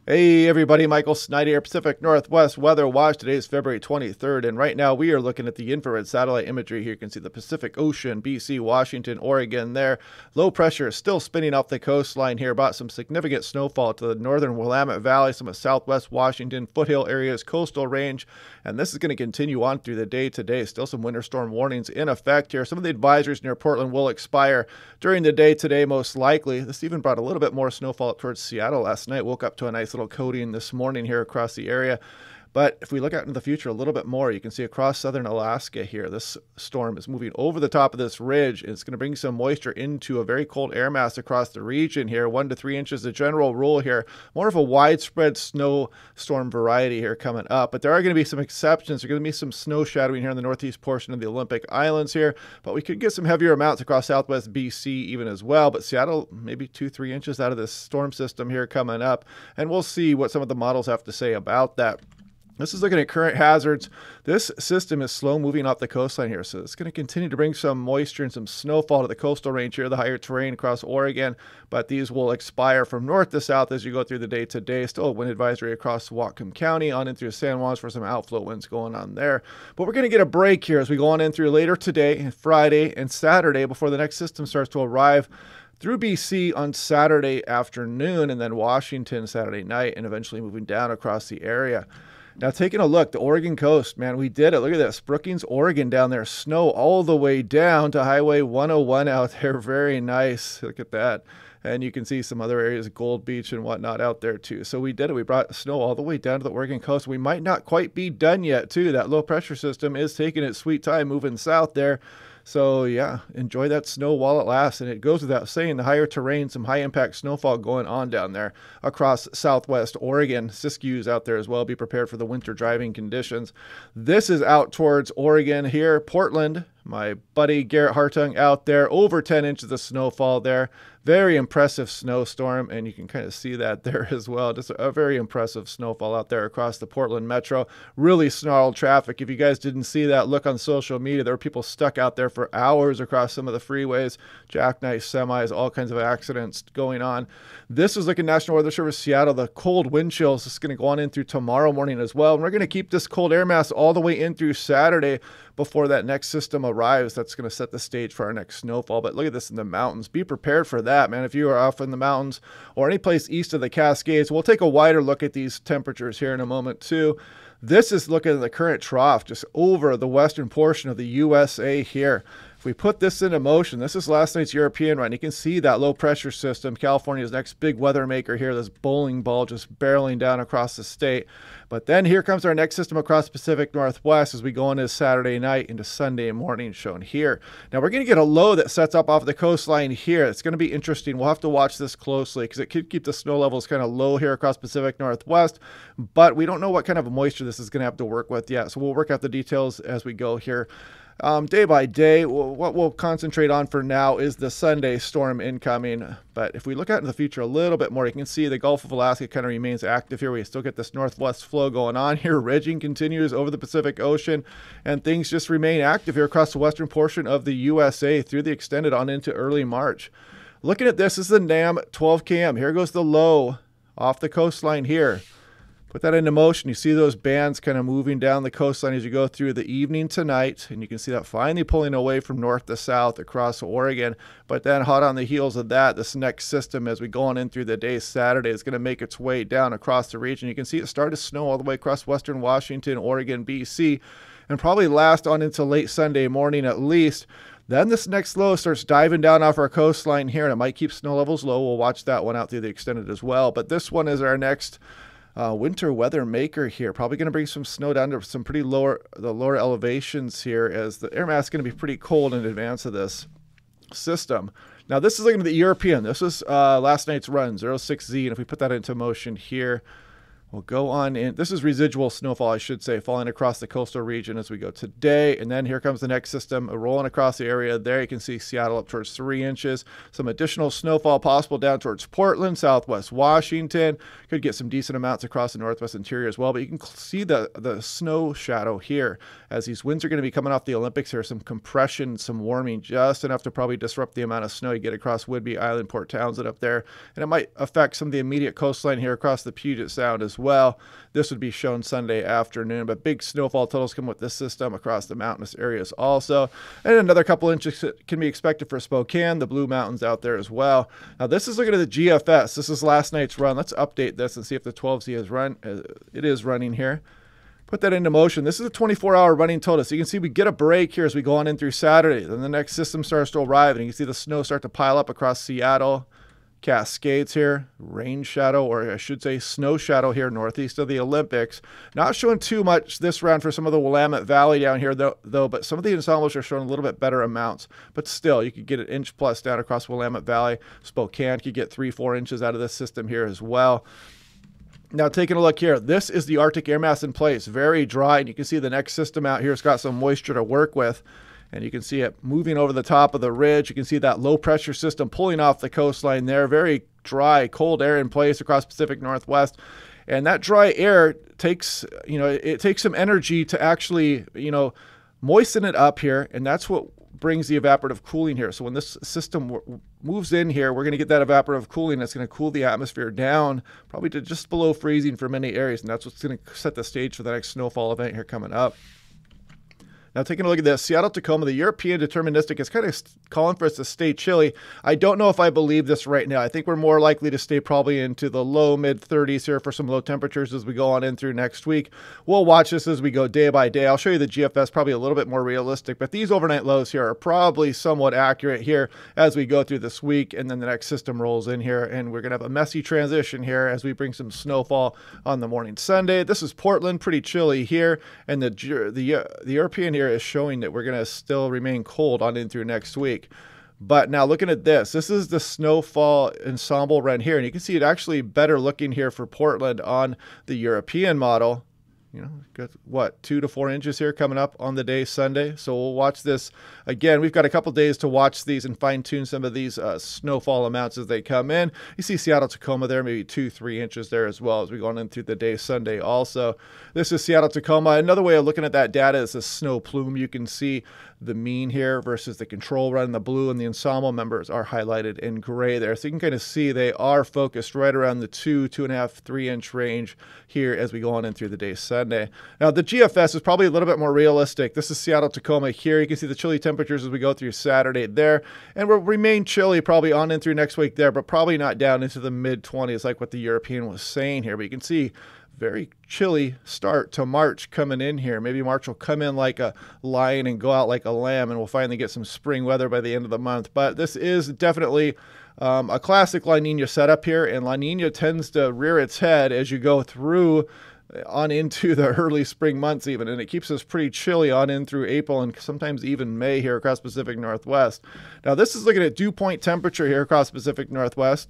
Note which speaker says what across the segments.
Speaker 1: Hey everybody, Michael Snyder here, Pacific Northwest Weather Watch. Today is February 23rd, and right now we are looking at the infrared satellite imagery here. You can see the Pacific Ocean, BC, Washington, Oregon there. Low pressure is still spinning off the coastline here, about some significant snowfall to the northern Willamette Valley, some of southwest Washington, foothill areas, coastal range, and this is going to continue on through the day today. Still some winter storm warnings in effect here. Some of the advisories near Portland will expire during the day today, most likely. This even brought a little bit more snowfall up towards Seattle last night. Woke up to a nice little coating this morning here across the area. But if we look out into the future a little bit more, you can see across southern Alaska here, this storm is moving over the top of this ridge. It's going to bring some moisture into a very cold air mass across the region here. 1 to 3 inches, the general rule here. More of a widespread snowstorm variety here coming up. But there are going to be some exceptions. There's going to be some snow shadowing here in the northeast portion of the Olympic Islands here. But we could get some heavier amounts across southwest BC even as well. But Seattle, maybe 2-3 inches out of this storm system here coming up. And we'll see what some of the models have to say about that. This is looking at current hazards. This system is slow moving off the coastline here, so it's going to continue to bring some moisture and some snowfall to the coastal range here, the higher terrain across Oregon, but these will expire from north to south as you go through the day today. Still a wind advisory across Whatcom County on in through San Juan for some outflow winds going on there. But we're going to get a break here as we go on in through later today, Friday, and Saturday before the next system starts to arrive through BC on Saturday afternoon, and then Washington Saturday night, and eventually moving down across the area. Now, taking a look, the Oregon coast, man, we did it. Look at this. Brookings, Oregon down there. Snow all the way down to Highway 101 out there. Very nice. Look at that. And you can see some other areas, Gold Beach and whatnot out there too. So we did it. We brought snow all the way down to the Oregon coast. We might not quite be done yet too. That low pressure system is taking its sweet time moving south there. So yeah, enjoy that snow while it lasts. And it goes without saying, the higher terrain, some high impact snowfall going on down there across southwest Oregon. Siskiyou's out there as well. Be prepared for the winter driving conditions. This is out towards Oregon here. Portland, my buddy Garrett Hartung out there, over 10 inches of snowfall there. Very impressive snowstorm, and you can kind of see that there as well. Just a very impressive snowfall out there across the Portland metro. Really snarled traffic. If you guys didn't see that, look on social media. There were people stuck out there for hours across some of the freeways, jackknife semis, all kinds of accidents going on. This is looking National Weather Service Seattle. The cold wind chills is going to go on in through tomorrow morning as well. And we're going to keep this cold air mass all the way in through Saturday before that next system arrives. That's going to set the stage for our next snowfall. But look at this in the mountains. Be prepared for that, man. If you are off in the mountains or any place east of the Cascades, we'll take a wider look at these temperatures here in a moment too. This is looking at the current trough just over the western portion of the USA here. If we put this into motion, this is last night's European run. You can see that low pressure system, California's next big weather maker here, this bowling ball just barreling down across the state. But then here comes our next system across the Pacific Northwest as we go into Saturday night into Sunday morning, shown here. Now we're going to get a low that sets up off the coastline here. It's going to be interesting. We'll have to watch this closely because it could keep the snow levels kind of low here across Pacific Northwest, but we don't know what kind of moisture this is going to have to work with yet. So we'll work out the details as we go here. Day by day, what we'll concentrate on for now is the Sunday storm incoming. But if we look out into the future a little bit more, you can see the Gulf of Alaska kind of remains active here. We still get this northwest flow going on here. Ridging continues over the Pacific Ocean, and things just remain active here across the western portion of the USA through the extended on into early March. Looking at this is the NAM 12 km. Here goes the low off the coastline here. Put that into motion. You see those bands kind of moving down the coastline as you go through the evening tonight, and you can see that finally pulling away from north to south across Oregon. But then hot on the heels of that, this next system as we go on in through the day Saturday is going to make its way down across the region. You can see it start to snow all the way across western Washington, Oregon, BC, and probably last on into late Sunday morning at least. Then this next low starts diving down off our coastline here, and it might keep snow levels low. We'll watch that one out through the extended as well. But this one is our next winter weather maker here. Probably going to bring some snow down to some pretty lower elevations here as the air mass is going to be pretty cold in advance of this system. Now this is looking at the European. This was last night's run, 06Z, and if we put that into motion here, We'll go on in. This is residual snowfall, I should say, falling across the coastal region as we go today. And then here comes the next system rolling across the area. There you can see Seattle up towards 3 inches. Some additional snowfall possible down towards Portland, southwest Washington. Could get some decent amounts across the northwest interior as well. But you can see the snow shadow here as these winds are going to be coming off the Olympics here. Some compression, some warming, just enough to probably disrupt the amount of snow you get across Whidbey Island, Port Townsend up there. And it might affect some of the immediate coastline here across the Puget Sound as well. This would be shown Sunday afternoon, but big snowfall totals come with this system across the mountainous areas also. And another couple inches can be expected for Spokane, the Blue Mountains out there as well. Now this is looking at the GFS. This is last night's run. Let's update this and see if the 12Z is it is running here. Put that into motion. This is a 24-hour running total. So you can see we get a break here as we go on in through Saturday. Then the next system starts to arrive, and you can see the snow start to pile up across Seattle, Cascades here, rain shadow, or I should say snow shadow here northeast of the Olympics. Not showing too much this round for some of the Willamette Valley down here though, but some of the ensembles are showing a little bit better amounts. But still, you could get an inch plus down across Willamette Valley. Spokane could get 3-4 inches out of this system here as well. Now taking a look here, this is the Arctic air mass in place, very dry, and you can see the next system out here has got some moisture to work with. And you can see it moving over the top of the ridge. You can see that low pressure system pulling off the coastline there. Very dry, cold air in place across Pacific Northwest. And that dry air takes, it takes some energy to actually, moisten it up here. And that's what brings the evaporative cooling here. So when this system moves in here, we're going to get that evaporative cooling that's going to cool the atmosphere down probably to just below freezing for many areas. And that's what's going to set the stage for the next snowfall event here coming up. Now, taking a look at this, Seattle-Tacoma, the European deterministic is kind of calling for us to stay chilly. I don't know if I believe this right now. I think we're more likely to stay probably into the low mid-30s here for some low temperatures as we go on in through next week. We'll watch this as we go day by day. I'll show you the GFS, probably a little bit more realistic, but these overnight lows here are probably somewhat accurate here as we go through this week, and then the next system rolls in here, and we're going to have a messy transition here as we bring some snowfall on the morning Sunday. This is Portland, pretty chilly here, and the European here is showing that we're going to still remain cold on in through next week. But now looking at this is the snowfall ensemble run here, and you can see it actually better looking here for Portland on the European model. Got what, 2 to 4 inches here coming up on the day Sunday. So we'll watch this again. We've got a couple days to watch these and fine tune some of these snowfall amounts as they come in. You see Seattle-Tacoma there, maybe 2-3 inches there as well as we go on in through the day Sunday also. This is Seattle-Tacoma. Another way of looking at that data is the snow plume. You can see the mean here versus the control run in the blue, and the ensemble members are highlighted in gray there. So you can kind of see they are focused right around the 2.5, 3 inch range here as we go on in through the day Sunday. Now the GFS is probably a little bit more realistic. This is Seattle-Tacoma here. You can see the chilly temperatures as we go through Saturday there, and will remain chilly probably on in through next week there, but probably not down into the mid-20s like what the European was saying here. But you can see very chilly start to March coming in here. Maybe March will come in like a lion and go out like a lamb, and we'll finally get some spring weather by the end of the month. But this is definitely a classic La Nina setup here, and La Nina tends to rear its head as you go through on into the early spring months even, and it keeps us pretty chilly on in through April and sometimes even May here across Pacific Northwest. Now this is looking at dew point temperature here across Pacific Northwest.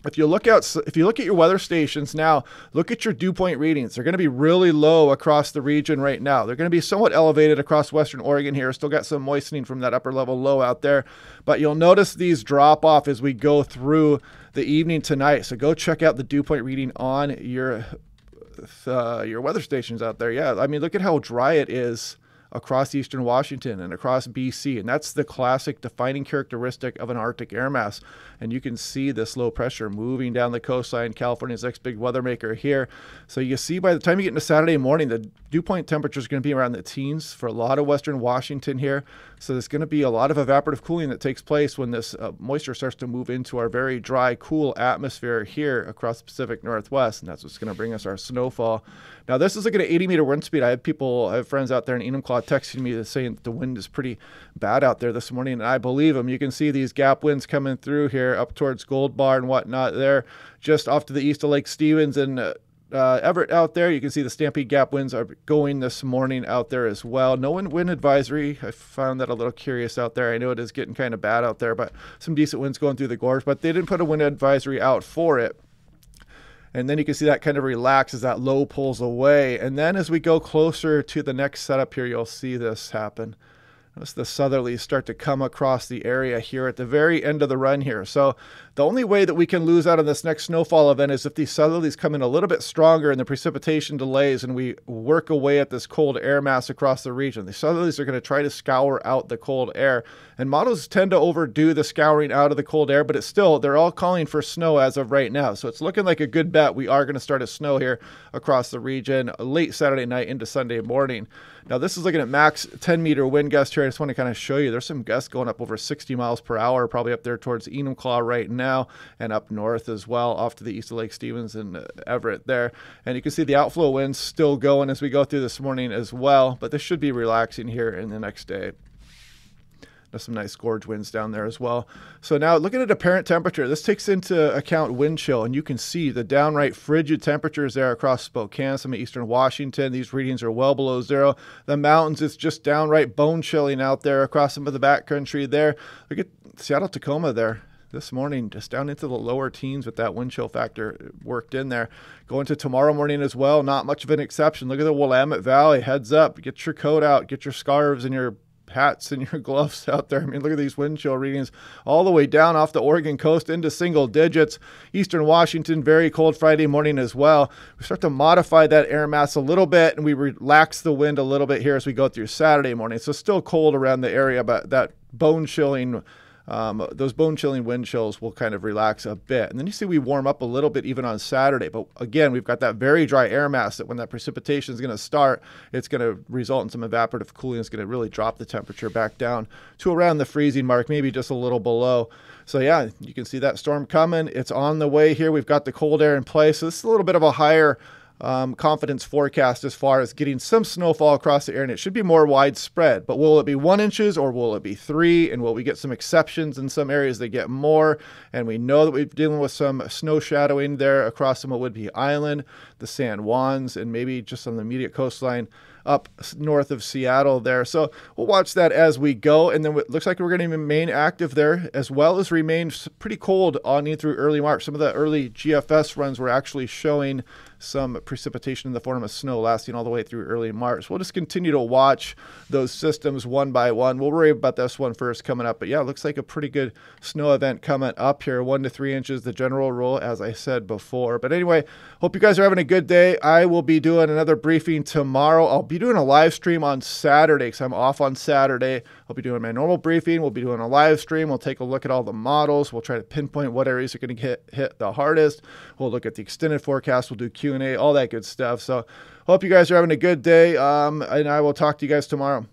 Speaker 1: If you look at your weather stations now, look at your dew point readings. They're going to be really low across the region right now. They're going to be somewhat elevated across Western Oregon here. Still got some moistening from that upper level low out there, but you'll notice these drop off as we go through the evening tonight. So go check out the dew point reading on your weather stations out there. Yeah, I mean, look at how dry it is across eastern Washington and across BC, and that's the classic defining characteristic of an Arctic air mass. And you can see this low pressure moving down the coastline, California's next big weather maker here. So you see by the time you get into Saturday morning, the dew point temperature is going to be around the teens for a lot of western Washington here. So there's going to be a lot of evaporative cooling that takes place when this moisture starts to move into our very dry, cool atmosphere here across the Pacific Northwest, and that's what's going to bring us our snowfall. Now this is looking at 80-meter wind speed. I have friends out there in Enumclaw texting me saying that the wind is pretty bad out there this morning, and I believe them. You can see these gap winds coming through here up towards Gold Bar and whatnot there, just off to the east of Lake Stevens and Everett out there. You can see the Stampede Gap winds are going this morning out there as well. No wind advisory. I found that a little curious out there. I know it is getting kind of bad out there, but some decent winds going through the gorge, but they didn't put a wind advisory out for it. And then you can see that kind of relax as that low pulls away. And then as we go closer to the next setup here, you'll see this happen. Notice the southerlies start to come across the area here at the very end of the run here. So the only way that we can lose out on this next snowfall event is if these southerlies come in a little bit stronger and the precipitation delays and we work away at this cold air mass across the region. The southerlies are going to try to scour out the cold air. And models tend to overdo the scouring out of the cold air, but it's still, they're all calling for snow as of right now. So it's looking like a good bet. We are going to start a snow here across the region late Saturday night into Sunday morning. Now this is looking at max 10-meter wind gust here. I just want to kind of show you there's some gusts going up over 60 miles per hour, probably up there towards Enumclaw right now and up north as well, off to the east of Lake Stevens and Everett there. And you can see the outflow winds still going as we go through this morning as well, but this should be relaxing here in the next day. There's some nice gorge winds down there as well. So now looking at apparent temperature, this takes into account wind chill, and you can see the downright frigid temperatures there across Spokane, some of eastern Washington. These readings are well below zero. The mountains, it's just downright bone chilling out there across some of the backcountry there. Look at Seattle-Tacoma there. This morning, just down into the lower teens with that wind chill factor worked in there. Going to tomorrow morning as well, not much of an exception. Look at the Willamette Valley. Heads up. Get your coat out. Get your scarves and your hats and your gloves out there. I mean, look at these wind chill readings all the way down off the Oregon coast into single digits. Eastern Washington, very cold Friday morning as well. We start to modify that air mass a little bit, and we relax the wind a little bit here as we go through Saturday morning. So still cold around the area, but that bone-chilling those bone-chilling wind chills will kind of relax a bit. And then you see we warm up a little bit even on Saturday. But again, we've got that very dry air mass that when that precipitation is going to start, it's going to result in some evaporative cooling. It's going to really drop the temperature back down to around the freezing mark, maybe just a little below. So yeah, you can see that storm coming. It's on the way here. We've got the cold air in place. So this is a little bit of a higher confidence forecast as far as getting some snowfall across the area, and it should be more widespread. But will it be 1 inch or will it be 3? And will we get some exceptions in some areas that get more? And we know that we're dealing with some snow shadowing there across some of Whidbey Island, the San Juans, and maybe just on the immediate coastline up north of Seattle there. So we'll watch that as we go. And then it looks like we're going to remain active there, as well as remain pretty cold on in through early March. Some of the early GFS runs were actually showing some precipitation in the form of snow lasting all the way through early March. We'll just continue to watch those systems one by one. We'll worry about this one first coming up. But yeah, it looks like a pretty good snow event coming up here. 1 to 3 inches, the general rule, as I said before. But anyway, hope you guys are having a good day. I will be doing another briefing tomorrow. I'll be doing a live stream on Saturday because I'm off on Saturday. I'll be doing my normal briefing. We'll be doing a live stream. We'll take a look at all the models. We'll try to pinpoint what areas are going to get hit the hardest. We'll look at the extended forecast. We'll do Q&A, all that good stuff. So hope you guys are having a good day, and I will talk to you guys tomorrow.